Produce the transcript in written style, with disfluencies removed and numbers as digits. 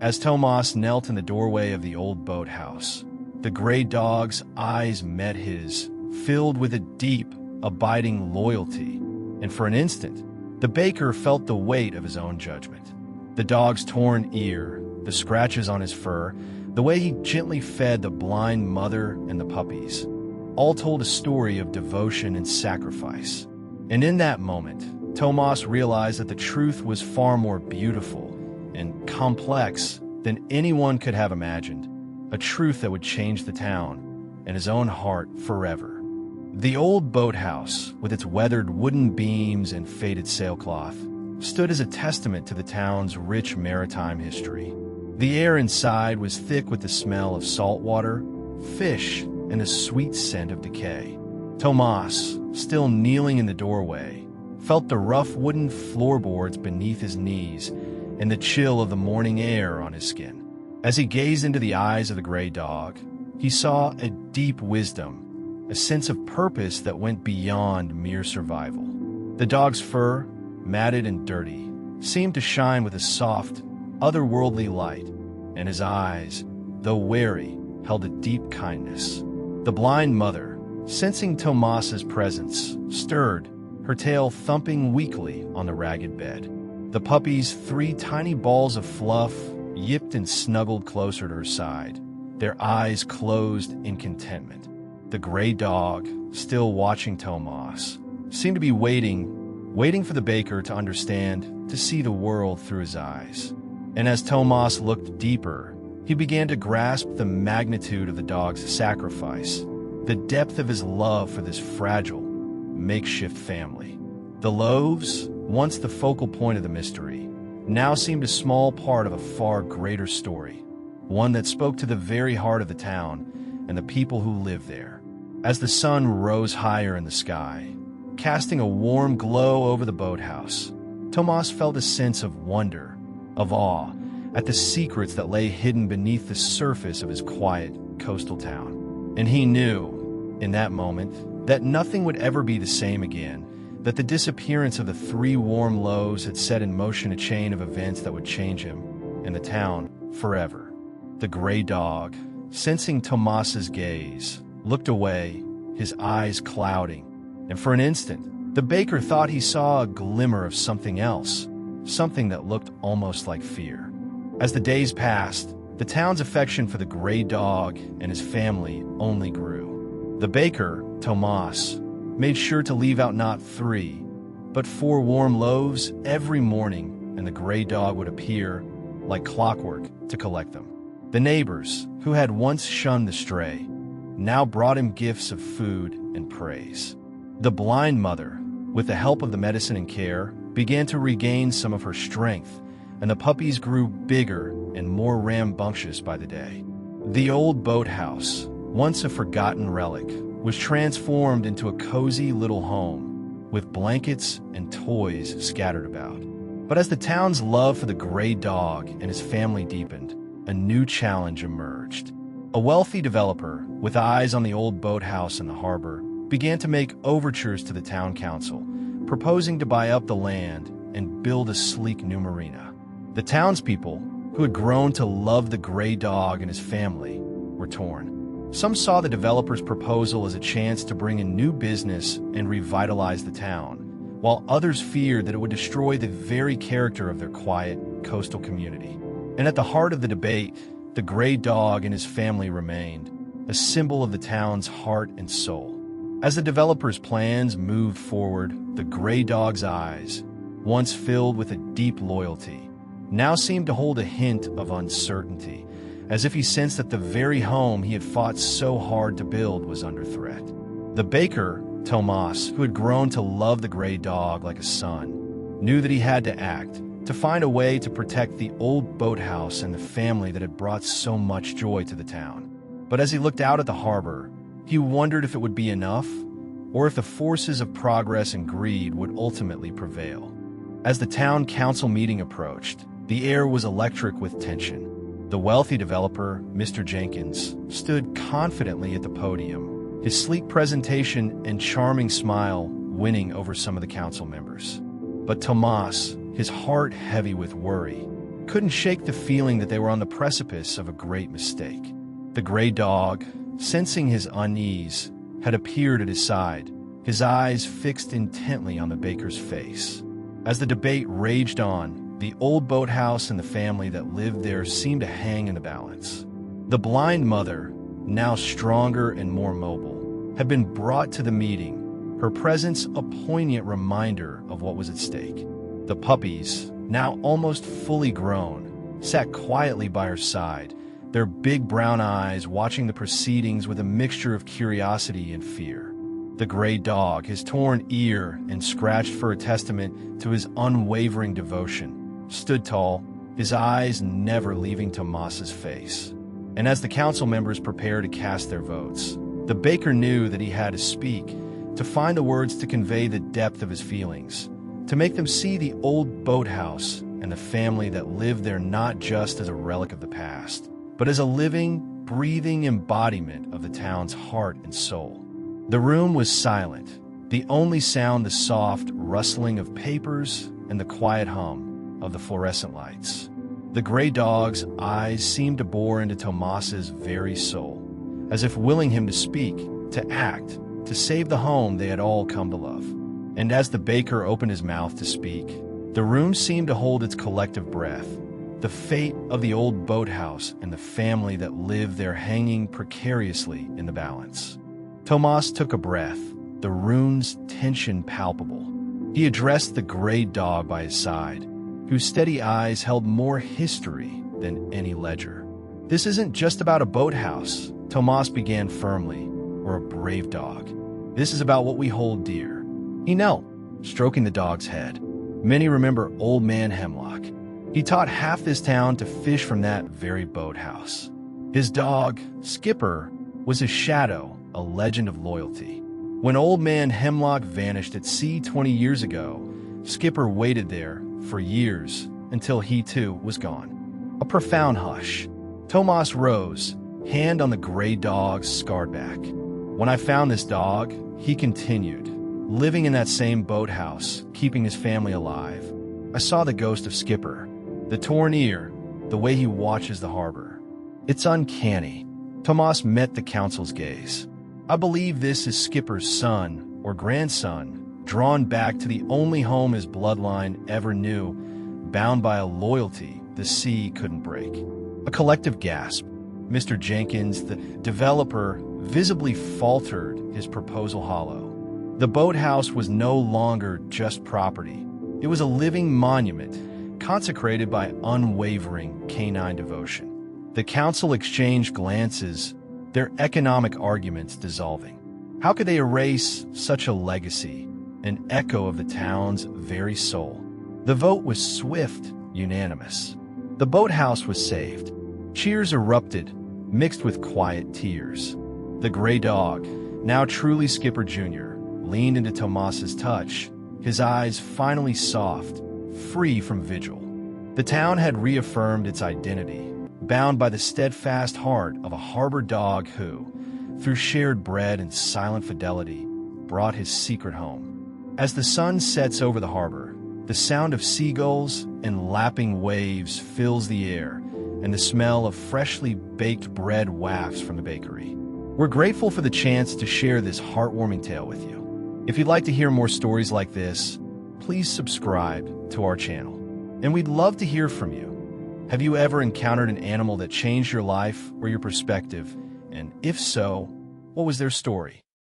As Tomas knelt in the doorway of the old boathouse, the gray dog's eyes met his, filled with a deep, abiding loyalty, and for an instant, the baker felt the weight of his own judgment. The dog's torn ear, the scratches on his fur, the way he gently fed the blind mother and the puppies, all told a story of devotion and sacrifice. And in that moment, Tomas realized that the truth was far more beautiful and complex than anyone could have imagined, a truth that would change the town and his own heart forever. The old boathouse, with its weathered wooden beams and faded sailcloth, stood as a testament to the town's rich maritime history. The air inside was thick with the smell of salt water, fish, and a sweet scent of decay. Tomas, still kneeling in the doorway, felt the rough wooden floorboards beneath his knees and the chill of the morning air on his skin. As he gazed into the eyes of the gray dog, he saw a deep wisdom, a sense of purpose that went beyond mere survival. The dog's fur, matted and dirty, seemed to shine with a soft, otherworldly light, and his eyes, though wary, held a deep kindness. The blind mother, sensing Tomas's presence, stirred, her tail thumping weakly on the ragged bed. The puppy's 3 tiny balls of fluff yipped and snuggled closer to her side, their eyes closed in contentment. The gray dog, still watching Tomas, seemed to be waiting for the baker to understand, to see the world through his eyes. And as Tomas looked deeper, he began to grasp the magnitude of the dog's sacrifice, the depth of his love for this fragile, makeshift family. The loaves, once the focal point of the mystery, now seemed a small part of a far greater story, one that spoke to the very heart of the town and the people who lived there. As the sun rose higher in the sky, casting a warm glow over the boathouse, Tomas felt a sense of wonder, of awe, at the secrets that lay hidden beneath the surface of his quiet coastal town. And he knew, in that moment, that nothing would ever be the same again, that the disappearance of the 3 warm loaves had set in motion a chain of events that would change him and the town forever. The gray dog, sensing Tomas's gaze, looked away, his eyes clouding, and for an instant, the baker thought he saw a glimmer of something else, something that looked almost like fear. As the days passed, the town's affection for the gray dog and his family only grew. The baker, Tomas, made sure to leave out not 3, but 4 warm loaves every morning, and the gray dog would appear, like clockwork, to collect them. The neighbors, who had once shunned the stray, now brought him gifts of food and praise. The blind mother, with the help of the medicine and care, began to regain some of her strength, and the puppies grew bigger and more rambunctious by the day. The old boathouse, once a forgotten relic, was transformed into a cozy little home, with blankets and toys scattered about. But as the town's love for the gray dog and his family deepened, a new challenge emerged. A wealthy developer, with eyes on the old boathouse in the harbor, began to make overtures to the town council, proposing to buy up the land and build a sleek new marina. The townspeople, who had grown to love the gray dog and his family, were torn. Some saw the developer's proposal as a chance to bring in new business and revitalize the town, while others feared that it would destroy the very character of their quiet, coastal community. And at the heart of the debate, the gray dog and his family remained, a symbol of the town's heart and soul. As the developer's plans moved forward, the gray dog's eyes, once filled with a deep loyalty, now seemed to hold a hint of uncertainty, as if he sensed that the very home he had fought so hard to build was under threat. The baker, Tomas, who had grown to love the gray dog like a son, knew that he had to act, to find a way to protect the old boathouse and the family that had brought so much joy to the town. But as he looked out at the harbor, he wondered if it would be enough, or if the forces of progress and greed would ultimately prevail. As the town council meeting approached, the air was electric with tension. The wealthy developer, Mr. Jenkins, stood confidently at the podium, his sleek presentation and charming smile winning over some of the council members. But Tomas, his heart heavy with worry, couldn't shake the feeling that they were on the precipice of a great mistake. The gray dog, sensing his unease, had appeared at his side, his eyes fixed intently on the baker's face. As the debate raged on, the old boathouse and the family that lived there seemed to hang in the balance. The blind mother, now stronger and more mobile, had been brought to the meeting, her presence a poignant reminder of what was at stake. The puppies, now almost fully grown, sat quietly by her side, their big brown eyes watching the proceedings with a mixture of curiosity and fear. The gray dog, his torn ear and scratched fur a testament to his unwavering devotion, stood tall, his eyes never leaving Tomas's face. And as the council members prepared to cast their votes, the baker knew that he had to speak, to find the words to convey the depth of his feelings, to make them see the old boathouse and the family that lived there not just as a relic of the past, but as a living, breathing embodiment of the town's heart and soul. The room was silent, the only sound the soft rustling of papers and the quiet hum of the fluorescent lights. The gray dog's eyes seemed to bore into Tomas's very soul, as if willing him to speak, to act, to save the home they had all come to love. And as the baker opened his mouth to speak, the room seemed to hold its collective breath, the fate of the old boathouse and the family that lived there hanging precariously in the balance. Tomas took a breath, the room's tension palpable. He addressed the gray dog by his side, whose steady eyes held more history than any ledger. "This isn't just about a boathouse," Tomas began firmly, "or a brave dog. This is about what we hold dear." He knelt, stroking the dog's head. Many remember Old Man Hemlock. He taught half this town to fish from that very boathouse. His dog, Skipper, was his shadow, a legend of loyalty. When Old Man Hemlock vanished at sea 20 years ago, Skipper waited there for years until he too was gone. A profound hush. Tomas rose, hand on the gray dog's scarred back. "When I found this dog," he continued, "living in that same boathouse, keeping his family alive, I saw the ghost of Skipper, the torn ear, the way he watches the harbor. It's uncanny." Tomas met the council's gaze. "I believe this is Skipper's son or grandson, drawn back to the only home his bloodline ever knew, bound by a loyalty the sea couldn't break." A collective gasp. Mr. Jenkins, the developer, visibly faltered, his proposal hollow. The boathouse was no longer just property. It was a living monument, consecrated by unwavering canine devotion. The council exchanged glances, their economic arguments dissolving. How could they erase such a legacy, an echo of the town's very soul? The vote was swift, unanimous. The boathouse was saved. Cheers erupted, mixed with quiet tears. The gray dog, now truly Skipper Jr., leaned into Tomas's touch, his eyes finally soft, free from vigil. The town had reaffirmed its identity, bound by the steadfast heart of a harbor dog who, through shared bread and silent fidelity, brought his secret home. As the sun sets over the harbor, the sound of seagulls and lapping waves fills the air, and the smell of freshly baked bread wafts from the bakery. We're grateful for the chance to share this heartwarming tale with you. If you'd like to hear more stories like this, please subscribe to our channel. And we'd love to hear from you. Have you ever encountered an animal that changed your life or your perspective? And if so, what was their story?